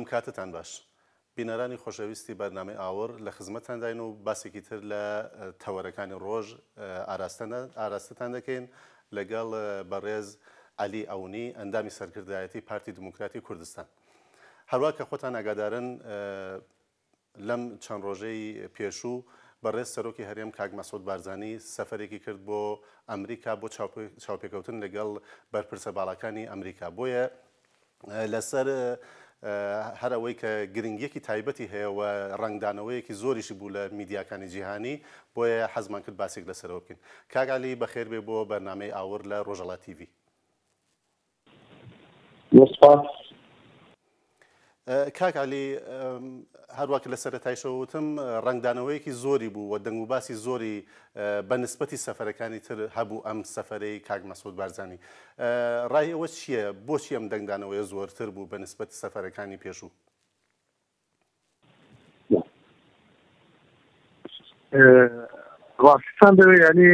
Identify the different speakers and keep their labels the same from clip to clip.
Speaker 1: ئەم کاتتان باش. بینەرانی خۆشەویستی بەرنامەی ئاور لە خزمەتانداین و باسێکی تر لە تەوەرەکانی ڕۆژ ئاراستتان دەکەین لەگەڵ بەڕێز عەلی ئەونی ئەندامی سەرکردایەتی پارتی دموکراتی کوردستان. هەروە کە خۆتان ئاگادارن لەم چەند ڕۆژەی پێشوو بەڕێز سەرۆکی هەرێم کاک مەسعود بارزانی سەفەرێکی کرد بۆ ئەمریکا بۆ چاوپێکەوتن لەگەڵ بەرپرسە باڵەکانی ئەمریکا. بۆیە لەسەر هەر ئەوەی کە گرنگیەکی تایبەتی هەیە و ڕنگدانەوەیەکی زۆریشی بوو لە میدیاکانی جیهانی، بۆیە حەزمان کرد باسێک لەسەرەوە بکەین. کاک عەلی بەخێر بێ بۆ بەرنامەی ئاور لە ڕۆژهەڵات تیڤی. کاک عەلی، هەروەک لە سەرەتایشەوە وتم ڕنگدانەوەیەکی زۆری بوو و دەنگ و باسی زۆری بە نسبەتی سەفەرەکانی تر هەبوو ئەم سەفەرەی کاک مەسعود بارزانی. ڕای ئەوە چییە؟ بۆچی ئەم دەنگدانەوەیە زۆرتر بوو بە نسبەتی سەفەرەکانی پێشوو؟
Speaker 2: ڕاستیان دەوێت ینی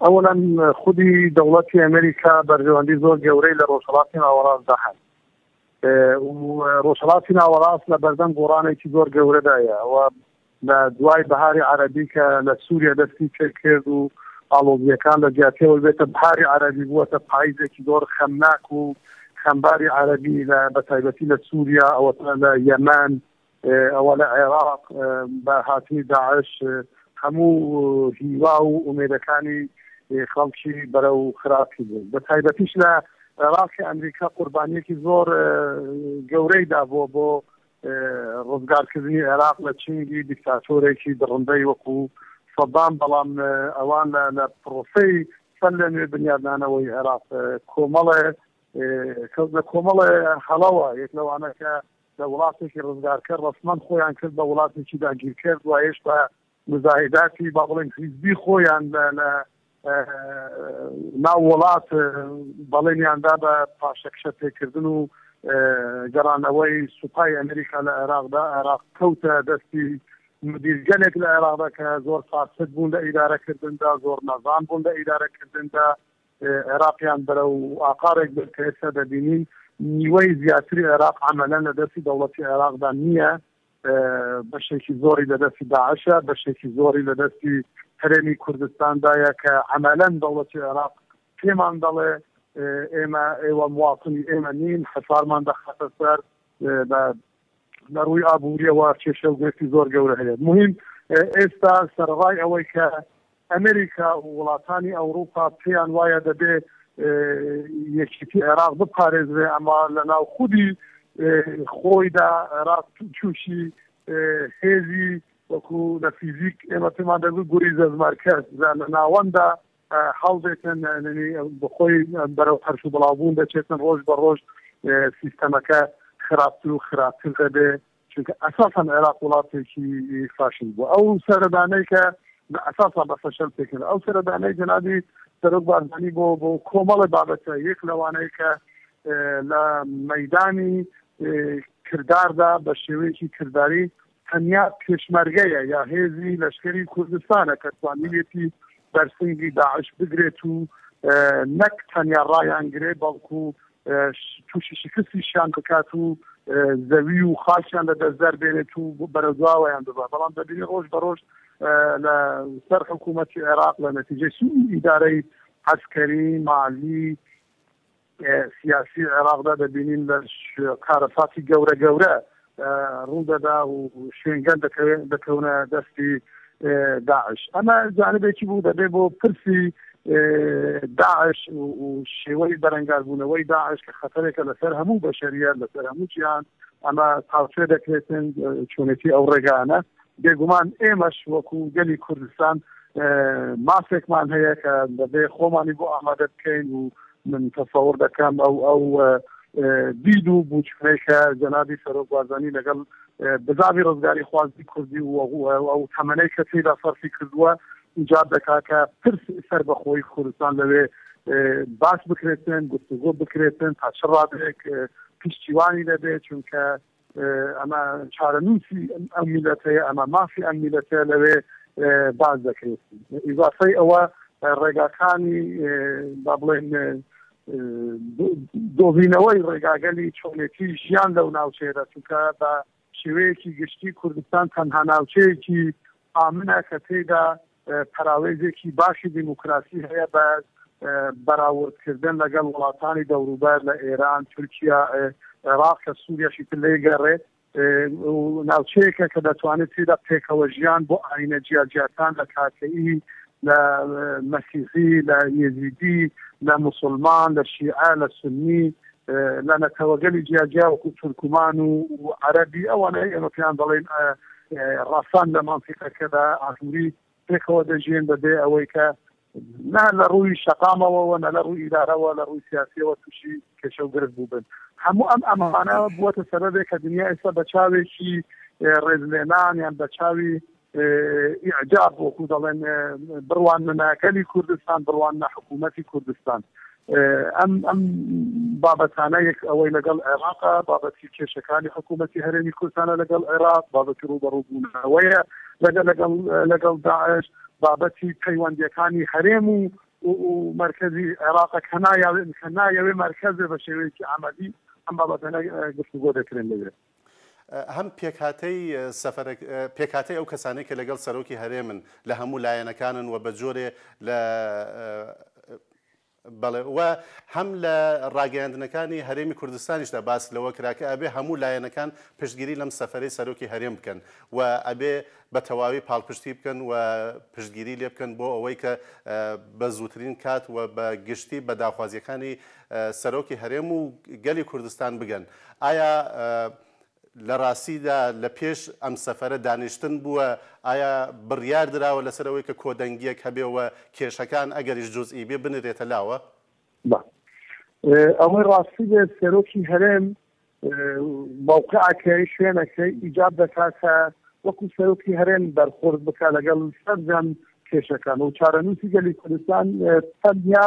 Speaker 2: ئەوەن خودی دەوڵەتی ئەمریکا بەرژەوەندی زۆر گەورەی لە ڕۆژهەڵاتی ناوەڕاستدا هەن. ڕۆژهەڵاتی ناوەڕاست لە بەردەم گۆڕانێکی زۆر گەورەدایە ئەوە لە دوای بەهاری عەرەبی کە لە سووریا دەستی پێ کرد و ئاڵۆزیەکان لە جیاتێەوە بێتە بەهاری عەرەبی بووەتە پاییزێکی زۆر خەمناک و خەمباری عەرەبی بە تایبەتی لە سووریا ئەوە لە یەمەن ئەوە لە عێراق بە هاتنی داعش هەموو هیوا و ئومێدەکانی خەڵکی بەرەو خراپی بوو. بە تایبەتیش لە عێراقی ئەمریکا قوربانیەکی زۆر گەورەی دابووە بۆ ڕزگارکردنی عێراق لە چنگی دیکتاتۆرێکی دڕندەی وەکو سەدام. بەڵام ئەوان لە پرۆسەی سەر لە نوێ بنیادنانەوەی عێراق کۆمەڵێ هەڵەوە یەک لەوانە کە لە وڵاتێکی ڕزگارکرد ڕسمەن خۆیان کرد بە وڵاتێکی داگیرکرد و هێش بە مزاهداتی با بڵێن حیزبی خۆیان لە ناو وڵات بەڵێنیاندا بە پاشەکشە پێکردن و گەڕانەوەی سوپای ئەمریکا لە عێراقدا. عێراق کەوتە دەستی مدیرگەلێک لە عێراقدا کە زۆر فاسد بوون لە ئیدارەکردندا، زۆر نەزان بوون لە ئیدارەکردندا. عێراقیان بەرەو ئاقارێک بێت کە ئێستا دەبینین نیوەی زیاتری عێراق عەمەلەن لە دەستی دەوڵەتی عێراقدا نییە، بەشێکی زۆری لە دەستی داعشە، بەشێکی زۆری لە دەستی هەرێمی کوردستاندایە کە عەمەلەن دەوڵەتی عێراق پێمان دەڵێ ئێوە مواطنی ئێمە نین، حەسارمان دەخاتە سەر لە ڕووی ئابووریەوە کێشە و گرفتی زۆر گەورە هەیە. مهم ئێستا سەرڕای ئەوەی کە ئەمریکا و وڵاتانی ئەوروپا پێیان وایە دەبێت یەکێتی عێراق بپارێزرێ، ئەمە لە ناو خودی خۆیدا عێراق تووشی هێزی وەکو لە فیزیک ئێمە پێمان دەبێت گوری زەزمارکەس لە ناوەندا هەڵدێتن بخۆی بەرەو هەرش و بڵاوبوون دەچێتن ڕۆژ بە ڕۆژ سیستەمەکە خراپتر و خراپتر دەبێ، چونکە ئەساساً عێراق وڵاتێکی فاشل بوو. ئەو سەردانەی کە ئەساساً بە فەشەل پێکرد، ئەو سەردانەی جەنابی سەرۆک بارزانی بۆ کۆمەڵی بابەتە، یەک لەوانەیە کە لە مەیدانی کرداردا بە شێوەیەکی کردداری تەنیا پێشمەرگەیە یا هێزی لەشکری کوردستانە کە توانیوێتی بەرسنگی داعش بگرێت و نەک تەنیا ڕایانگرێ بەڵکو تووشی شکستیشیان بکات و زەوی و خاچیان لە دەستدەر بێنێت و بەرەزواوەیان ببات. بەڵام دەبینی ڕۆژ بە ڕۆژ لە سەر حکوومەتی عێراق لە نەتیجەی سوء ئیدارەی عەسکەری مالی سیاسی عێراقدا دەبینین لە کارەساتی گەورە گەورە ڕوودەدا و شوێنگەن دەکەونە دەستی داعش. ئەمە جانبێکی بوو دەبێت بۆ پرسی داعش و شێوەی بەرەنگاربوونەوەی داعش کە خەتەرێکە لەسەر هەموو بەشەریەت لەسەر هەموو جیهان ئەمە تاوتوێ دەکرێتن چۆنێتی ئەو ڕێگانە. بێگومان ئێمەش وەکو گەلی کوردستان ماسێکمان هەیە کە دەبێ خۆمانی بۆ ئامادە بکەین و من تەسەوڕ دەکەم ئەو بید و بوچکەی کە جەنابی سەرۆک بارزانی لەگەڵ بزاوی ڕزگاری خوازی کوردی و ئەو تەمەنەی کە تێدا سەرفی کردووە ایجاد دەکات کە پرس سەر بەخۆی کوردستان لەوێ باس بکرێتن، گفتوگۆ بکرێتن تا چ ڕادێک پشتیوانی دەبێت، چونکە ئەمە چارەنووسی ئەم میلەتەیە، ئەمە مافی ئەم میلەتەیە لەوێ باز دەکرێت. ئیزافەی ئەوە ڕێگاکانی با بڵێن دۆڤینەوەی ڕێگاگەلی چۆنێتی ژیان لەو ناوچەیەدا چونکە بە شێوەیەکی گشتی کوردستان تەنها ناوچەیەکی ئامنە کە تێیدا پەراوێزێکی باشی دیموکراسی هەیە بە بەراوردکردن لەگەڵ وڵاتانی دەوروبەر لە ئێران تورکیا عێراق کە سووریەشی لێ گەڕێت ناوچەیەکە کە دەتوانێت تێدا پێکەوە ژیان بۆ ئاینە جیاجیاکان لە کاتەیی لە مەسیحی لە یێزیدی لە موسڵمان لە شیعە لە سنی لە نەتەوەگەلی جیاجیا وەکو تورکمان و عەرەبی ئەوانەی ئێمە پێیان دەڵێن ڕاستان لە مانتیقەکەدا ئاژووری پێکەوە دەژێن بەبێ ئەوەی کە نه لە ڕووی شەقامەوە نە لە ڕووی ئیدارەوە لە ڕووی سیاسیەوە تووشی کێشە و گرت بووبن هەموو ئەم ئەمانە بووەتە سەبەبێک کە دنیا ئێستا بە چاوێکی ڕێزلێنان یان بە چاوی ئیعجاب وەکو دەڵێن بڕوان نەناکەلی کوردستان بڕوان نەحکوومەتی کوردستان ئەم بابەتانە یەک ئەوەی لەگەڵ عێراقا بابەتی کێشەکانی حکوومەتی هەرێمی کوردستانە لەگەڵ عێراق بابەتی ڕوبەڕووبوونەوەیە لەگەڵ داعش بابەتی پەیوەندیەکانی هەرێم و مرکزی عێراق کە نایەوێ مرکزێ بە شێوەیەکی عەمەلی ئەم بابەتانە گفتوگۆ دەکرێن لەوێ
Speaker 1: هەم پێکهاتەی ئەو کەسانەی کە لەگەڵ سەرۆکی هەرێمن لە هەموو لایەنەکانن و بە جۆرێ لە بەڵێ وە هەم لە ڕاگەیاندنەکانی هەرێمی کوردستانیشدا باس لەوە کراکە ئەبێ هەموو لایەنەکان پشتگیری لەم سەفەرەی سەرۆکی هەرێم بکەن و ئەبێ بە تەواوی پاڵپشتی بکەن و پشتگیری لێ بکەن بۆ ئەوەی کە بە زووترین کات و بە گشتی بە داخوازیەکانی سەرۆکی هەرێم و گەلی کوردستان بگەن. ئایا لە ڕاستیدا لە پێش ئەم سەفەرە دانیشتن بووە ئایا بڕیار دراوە لەسەرەوەی کە کۆدەنگیەک هەبێەوە کێشەکان ئەگەریش جزئی بێ بنرێتە لاوە؟
Speaker 2: ئەوەی ڕاستی بێت سەرۆکی هەرێم موقعەکەی شوێنەکەی ئیجاب دەکات کە وەکو سەرۆکی هەرێم بەرخۆرد بکە لەگەڵ سەرجان کێشەکان و چارەنووسی گەلی کوردستان تەنیا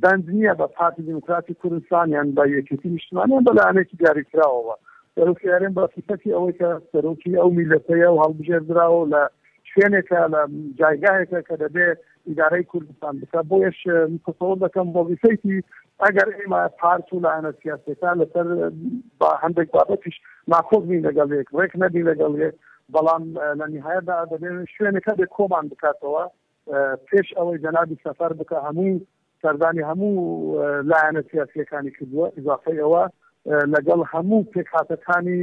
Speaker 2: بەند نییە بە پارتی دیموکراتی کوردستان یان بە یەکێتی نیشتیمانیان بەلایەنێکی دیاریکراوەوە سەرۆکی هەرێم بە صفەتی ئەوەی کە سەرۆکی ئەو میلەتەیە و هەڵبژێردراوە لە شوێنێکە لە جایگاهێکە کە دەبێت ئیدارەی کوردستان بکە بۆیش متصور دەکەم بۆ ویسەیتی ئەگەر ئێمە پارت و لایەنە سیاسەکان لەسەر بە هەندێک بابەتیش ناکۆبین لەگەڵ یەک ڕێک نەبی لەگەڵ یەک بەڵام لە نهایەتدا دەبێت شوێنەکە بێ کۆمان بکاتەوە پێش ئەوەی جەنابی سەفەر بکە هەموو سەردانی هەموو لایەنە سیاسیەکانی کردووە ئیزافەی ئەوە لەگەڵ هەموو پێکهاتەکانی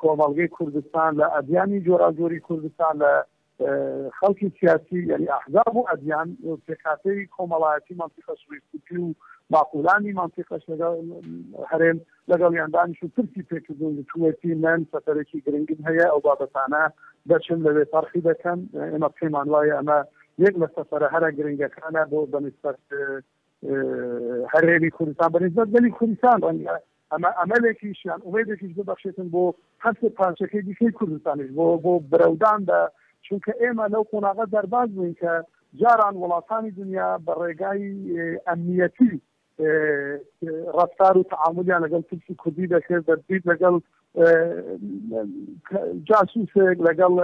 Speaker 2: کۆمەڵگەی کوردستان لە ئەدیانی جۆراجۆری کوردستان لە خەڵکی سیاسی یعنی ئەحزاب و ئەدیان پێکهاتەی کۆمەڵایەتی مانتیقە سوێستی و ماقولانی مانتیقەش لەگەڵ هەرێم لەگەڵیاندانیش و ترسی پێکردون توەتی من سەفەرێکی گرنگم هەیە ئەو بابەتانە دەچن لەوێ فەرقی دەکەن ئێمە پێمان وایە ئەمە یەک لە سەفەرە هەرە گرنگەکانە بۆ بەنسبەت هەرێمی کوردستان بەنسبەت گەلی کوردستان ڕەنگە ئەمە ئەمەلێکیشیان ئومێدێکیش ببەخشێتن بۆ هەست پارچەکەی دیکەی کوردستانیش بۆ برەودان بە چونکە ئێمە لەو قۆناغە دەرباز بووین کە جاران وڵاتانی دنیا بە ڕێگای ئەمنیەتی ڕفتار و تعاملیان لەگەڵ ترسی کوردی دەکرد دەبیت لەگەڵ جاسوسێک لەگەڵ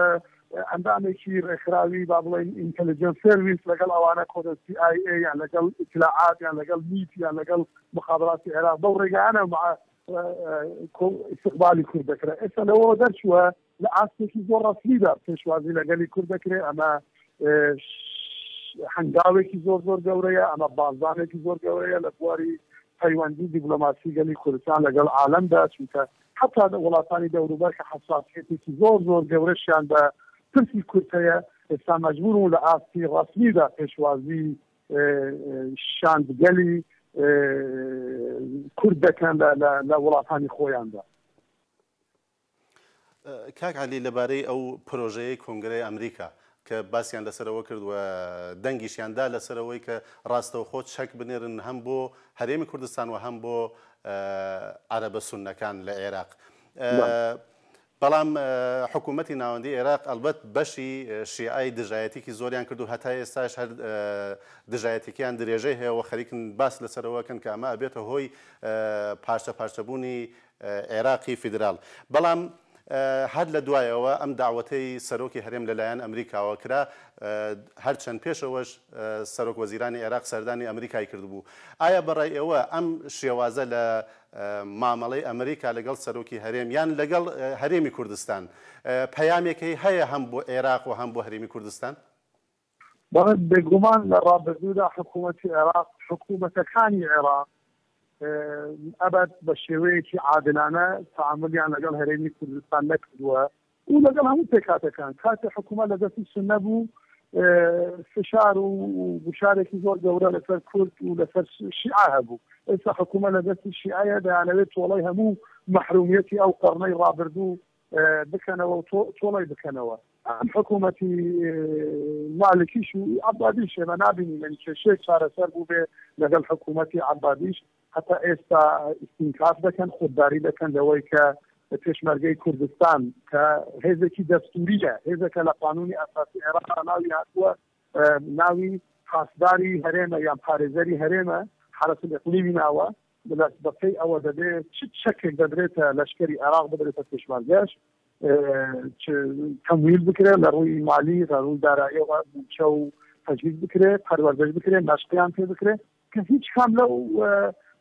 Speaker 2: ئەندامێکی ڕێکخراوی با بڵێن ئینتەلیجەنس سێرویس لەگەڵ ئەوانە کۆدە CIA یان لەگەڵ ئیتلاعات یان لەگەڵ نیت یان لەگەڵ مخابراتی عێراق بەو ڕێگەیانە استقبالی کورد دەکرێت ئێستا لەوەوە دەرچووە لە ئاستێکی زۆر ڕەسمیدا پێشوازی لەگەلی کورد دەکرێت ئەمە هەنگاوێکی زۆر گەورەیە ئەمە بازانێکی زۆر گەورەیە لە بواری پەیوەندی دیپلۆماسی گەلی کوردستان لەگەڵ عالەمدا چونکە حتا وڵاتانی دەوروبەر کە حساسیەتێکی زۆر گەورەشیان بە ترسی کورد هەیە ئێستا مەجبورن لە ئاستی ڕەسمیدا پێشوازی شاندگەلی کورد دەکەن لە وڵاتانی خۆیاندا.
Speaker 1: کاک عەلی لەبارەی ئەو پرۆژەیەی کۆنگرەی ئەمریکا کە باسییان لەسەرەوە کرد و دەنگیشیاندا لەسەرەوەی کە ڕاستەوە خۆت شەک بنێرن هەم بۆ هەرێمی کوردستان و هەم بۆ عەرەبە سوننەکان لە عێراق. بەڵام حکوومەتی ناوەندی عێراق ئەلبەت بەشی شیعای دژایەتێکی زۆریان کرد و هەتا ئێستاش هەر دژایەتێکیان درێژەی هەیە و خەریکن باس لەسەرەوەکەن کە ئەمە ئەبێتە هۆی پارچەبوونی عێراقی فیدرال. بەڵام هەر لە دوایەوە ئەم داوەتەی سەرۆکی هەرێم لەلایەن ئەمریکاوە کرا هەرچەند پێشەوەش سەرۆک وەزیرانی عێراق سەردانی ئەمریکای کردبوو. ئایا بەڕای ئێوە ئەم شێوازە لە مامەڵەی ئەمریکا لەگەڵ سەرۆکی هەرێم یان لەگەڵ هەرێمی کوردستان پەیامێکی هەیە هەم بۆ عێراق و هەم بۆ هەرێمی کوردستان؟
Speaker 2: بێگومان لە ڕابردوودا حکوومەتی عێراق حکوومەتەکانی عێراق ئەبد بە شێوەیەکی عادلانە تعاملیان لەگەڵ هەرێمی کوردستان نەکردووە و لەگەڵ هەموو پێکاتەکان کاتێ حکوومەت لە دەستی سنە بوو فشار و بشارێکی زۆر گەورە لەسەر کورد و لەسەر شیعە هەبوو. ئێستا حکوومەت لە دەستی شیعەیە دەیانەوێت تۆڵەی هەموو مەحرومیەتی ئەو قەرنەی ڕابردوو بکەنەوە و تۆڵی بکەنەوە. ئەم حکوومەتی مالکیش و عەبادیش ئێمە نابینین کێشەیەک چارەسەر بوو بێ لەگەڵ حکوومەتی عەبادیش حتا ئێستا ئیستینکاف دەکەن خودداری دەکەن لەوەی کە پێشمەرگەی کوردستان کە هێزێکی دەستوریە هێزێکە لە قانونی ئەساسی عێراق ناوی هاتووە ناوی خاسداری هەرێمە یان پارێزەری هەرێمە حرس الاقلیمی ناوە بەپێی ئەوە دەبێت چ چەکێک دەدرێتە لەشکری عێراق بدرێتە پێشمەرگەش تەمویل بکرێت لە ڕووی مالی لە ڕووی داراییەوە بودجە و تەجویز بکرێت پەروەردەش بکرێت مەشقیان پێ بکرێت کە هیچ کام لەو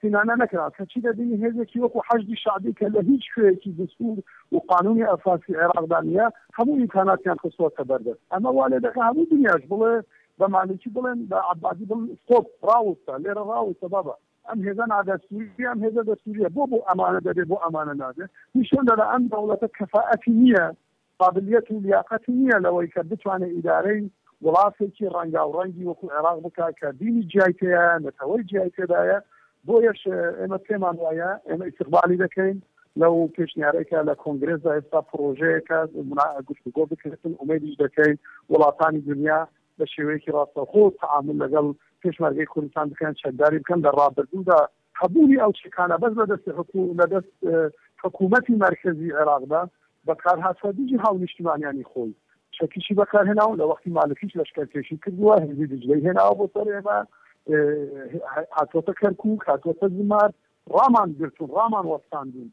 Speaker 2: سینانە نەکرا کە چی دەبینی هێزێکی وەکو حەشدی شعبی کە لە هیچ شوێیەکی دستور و قانونی ئەساسی عێراقدا نیە هەموو ئیمکاناتیان خستووەتە بەردەست ئەمە وا لێ دەکات هەموو دنیاش بڵێ بە مالکی بڵێن بە عەبادی بڵێن ستۆپ ڕاوەستە لێرە ڕاوەستە بابە ئەم هێزە نادەستوری ئەم هێزە دەستوریە بۆ ئەمانە دەبێت بۆ ئەمانە نادێت نیشان دەدا ئەم دەوڵەتە کەفاءەتی نییە قابلیەت و لیاقەتی نییە لەوەی کە بتوانێت ئیدارەی وڵاتێکی ڕەنگاوڕەنگی وەکو عێراق بکات کە دینی جیای تێیە نەتەوەی جیای تێدایە بۆیەش ئێمە پێمان وایە ئێمە ئیستیقبالی دەکەین لەو پێشنیارێکە لە کۆنگرێسدا ئێستا پرۆژەیەکە گفتوگۆ بکردن ئومێدیش دەکەین وڵاتانی دنیا بە شێوەیەکی ڕاستەوخۆ تعامل لەگەڵ پێشمەرگەی کوردستان بکەن چەکداری بکەن لە ڕابردوودا هەبوونی ئەو چێکانە بەس لەدەست حکوومەتی مەرکەزی عێراقدا بەکارهاتفەرمیی هاونیشتمانیانی خۆی چەکیشی بەکارهێناو لە وەختی مالکیش لەشکەرکێشی کردووە هێزی دجلەی هێناوە بۆ سەر ئێمە هاتوۆتە کەرکووک هاتوۆتە زمار ڕامان گرتون ڕامان وەستاندون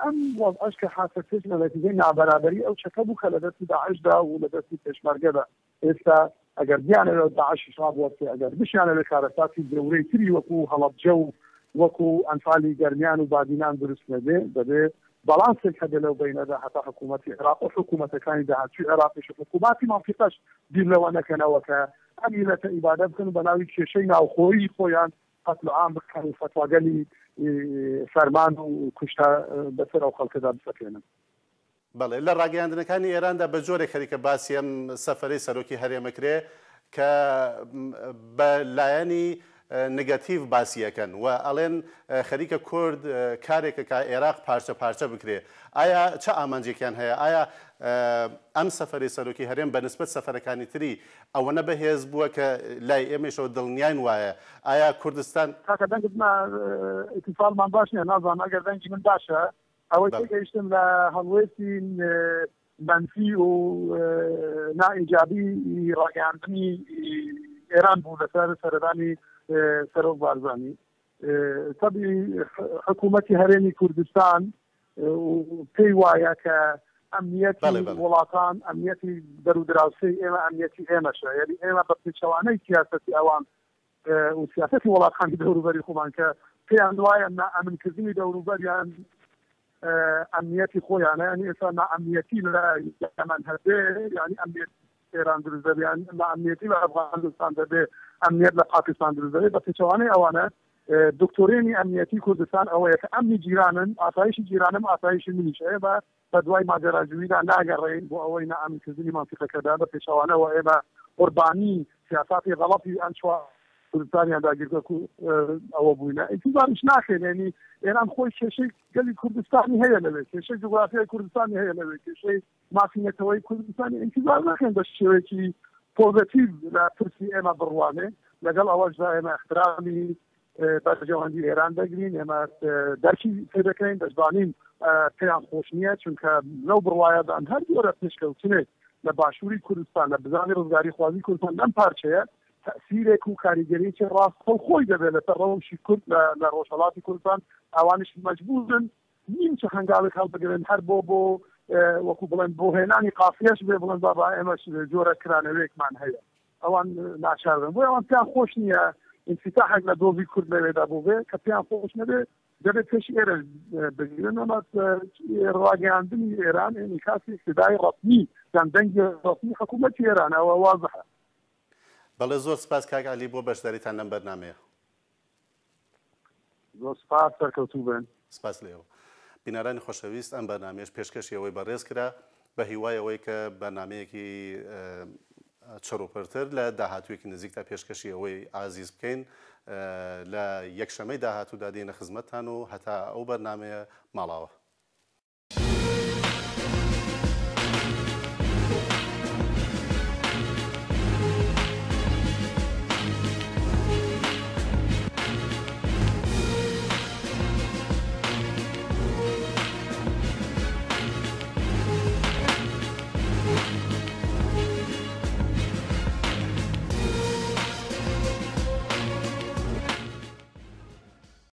Speaker 2: ئەم وەزعەش کە حاسەتێک لە نەتیجەی نابەرابەری ئەو چەکە بوو کە لە دەستی داعشدا و لە دەستی پێشمەرگەدا ئێستا ئەگەر بیانەوێت داعشی شاب وەستێ ئەگەر بشیانەوێت کارەساتی گەورەی تری وەکو هەڵەبجە و وەکو ئەنفالی گەرمیان و بادینان دروست دەبێت بەڵانسێک هەبێت لەو بینەدا هەتا حکوومەتی عێراق و حکوومەتەکانی داهاتووی عێراقیش حکوومەتی مانتیقەش بیر لەوە نەکەنەوە کە ئەم میلەتە ئیبادە بکەن بە ناوی کێشەی ناوخۆیی خۆیان قەتل عام بکەن و فتواگەلی فەرمان و کوشتە بەسەر ئەو خەڵکەدا بسەکێنن.
Speaker 1: بەڵێ لە ڕاگەیاندنەکانی ئێراندا بە جۆرێک خەریکە باسی ئەم سەفەرەی سەرۆکی هەرێمەکرێ کە بە لایەنی نگاتیڤ باسیەکەن و ئەڵێن خەریکە کورد کارێکە کە عێراق پارچە پارچە بکرێ. ئایا چه ئامانجێکیان هەیە؟ ئایا ئەم سەفەری سەرۆکی هەرێم بە نسبەت سەفەرەکانی تری ئەوەنە بەهێز بووە کە لای ئێمەشەوە دڵنیاین وایە؟ ئایا کوردستان
Speaker 2: کاکە دەنگت ئیتیفاڵمان باش نییە نازانم ئەگەر دەنگی من باشە ئەوەی تێگەیشتم لە هەڵوێستی منفی و نائیجابی ڕاگەیاندنی ئێران بوو لەسەر سەردانی سەرۆک بارزانی تەبی حکوومەتی هەرێمی کوردستان پێی وایە کە ئەمنیەتی وڵاتان ئەمنیەتی دەرودراوسی ئێمە ئەمنیەتی ئێمەشە یعنی ئێمە بە پێچەوانەی سیاسەتی ئەوان و سیاسەتی وڵاتانی دەوروبەری خۆمان کە پێیان وایە نائەمنکردنی دەوروبەریان ئەمنیەتی خۆیانە ینی ئێستا نائەمنیەتی لە یەمەن هەبێ ینی ئەمنیەت ئێران دروست دەبێت نائەمنیەتی لە ئەفغانستان دەبێ ئەمنیەت لە پاکستان دروست دەبێت بە پێچەوانەی ئەوانە دکتۆرێنی ئەمنیەتی کوردستان ئەوەیە کە ئەمنی جیرانن ئاسایشی جیرانم ئاسایشی منیش ئێمە بە دوای ماجراجوویدا ناگەڕێین بۆ ئەوەی نائەمنکردنی مانتیقەکەدا بە پێچەوانەوە ئێمە قوربانی سیاساتی غەڵەتی ئەم چوار کوردستانیان داگیرکە ئەوە بووینە ئینتیزاریش ناکەین ینی ئێران خۆی کێشەی گەلی کوردستانی هەیە لەوێ کێشەی جوگرافیای کوردستانی هەیە لەوێ کێشەی مافینەتەوەی کوردستانی ئینتیزار ناکەین بە شێوەیەکی پۆزیتیڤ لە پرسی ئێمە بڕوانێ لەگەڵ ئەوەشدا ئێمە احترامی بەرجەوەندی ئێران دەگرین ئێمە دەرکی پێ دەکەین دەزانین پێیان خۆش نییە چونکە لەو بڕوایەدان هەر جۆرە پێشکەوتنێک لە باشووری کوردستان لە بزانی ڕزگاری خوازی کوردستان لەم پارچەیە تأثیرێک و کاریگەریەکی ڕاست خۆی دەبێت لەسەر ڕەوشی کورد لە ڕۆژهەڵاتی کوردستان ئەوانش مەجبورن نیمچە هەنگاوی هەڵبگرن هەر بۆ وەکو بڵێن بۆ هێنانی قافیەش بێ بڵێن بابا ئێمەش جۆرە کرانەوەیەکمان هەیە ئەوان ناچارن بۆ ئەوان پێیان خۆش نییە انفتاحێک لە دۆزی کورد لەوێدا بوو بێ کە پێیان خۆش نەبێ دەبێت پێش ئێرە بگیرن ئەمە ڕاگەیاندنی ئێران ئێنی کاسی اقتدای ڕەسمی یان دەنگی ڕەسمی حکوومەتی ئێران ئەوە واضحە.
Speaker 1: بەڵێ زۆر سپاس کاک عەلی بۆ بەشداریتان لەم بەرنامەیە.
Speaker 2: زۆر سپاس سەرکەوتوو بن.
Speaker 1: سپاس لێەوە. بینەرانی خۆشەویست ئەم بەرنامەیەش پێشکەشیەوەی بەڕێز کرا بە هیوای ئەوەی کە بەرنمەیەکی چڕوپەرتر لە داهاتوویەکی نزیکتا پێشکەشی ئەوەی ئازیز بکەین لە یەکشەمەی داهاتوودا دێنە خزمەتتان و هەتا ئەو بەرنمەیە ماڵاوە.